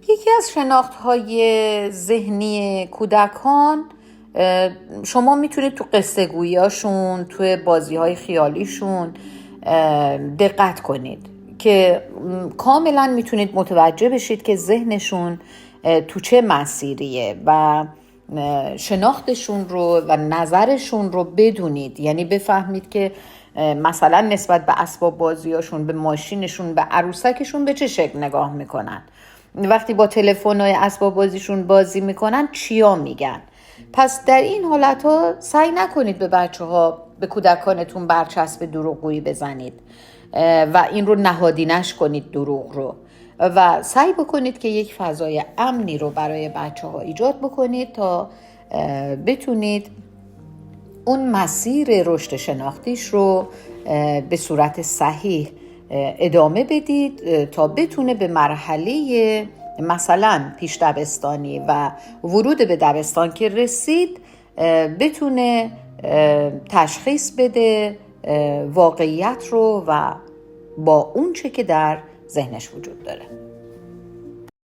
یکی از شناخت‌های ذهنی کودکان، شما میتونید تو قصه گوییاشون، تو بازی‌های خیالیشون دقت کنید که کاملا میتونید متوجه بشید که ذهنشون تو چه مسیریه و شناختشون رو و نظرشون رو بدونید. یعنی بفهمید که مثلا نسبت به اسباب بازیاشون، به ماشینشون، به عروسکشون به چه شکل نگاه میکنن، وقتی با تلفن‌های اسباب بازیشون بازی میکنن چیا میگن. پس در این حالت ها سعی نکنید به بچه ها، به کودکانتون برچسب دروغگویی بزنید و این رو نهادینش کنید دروغ رو، و سعی بکنید که یک فضای امنی رو برای بچه ها ایجاد بکنید تا بتونید اون مسیر رشد شناختیش رو به صورت صحیح ادامه بدید تا بتونه به مرحله مثلا پیش دبستانی و ورود به دبستان که رسید بتونه تشخیص بده واقعیت رو و با اون چه که در ذهنش وجود داره.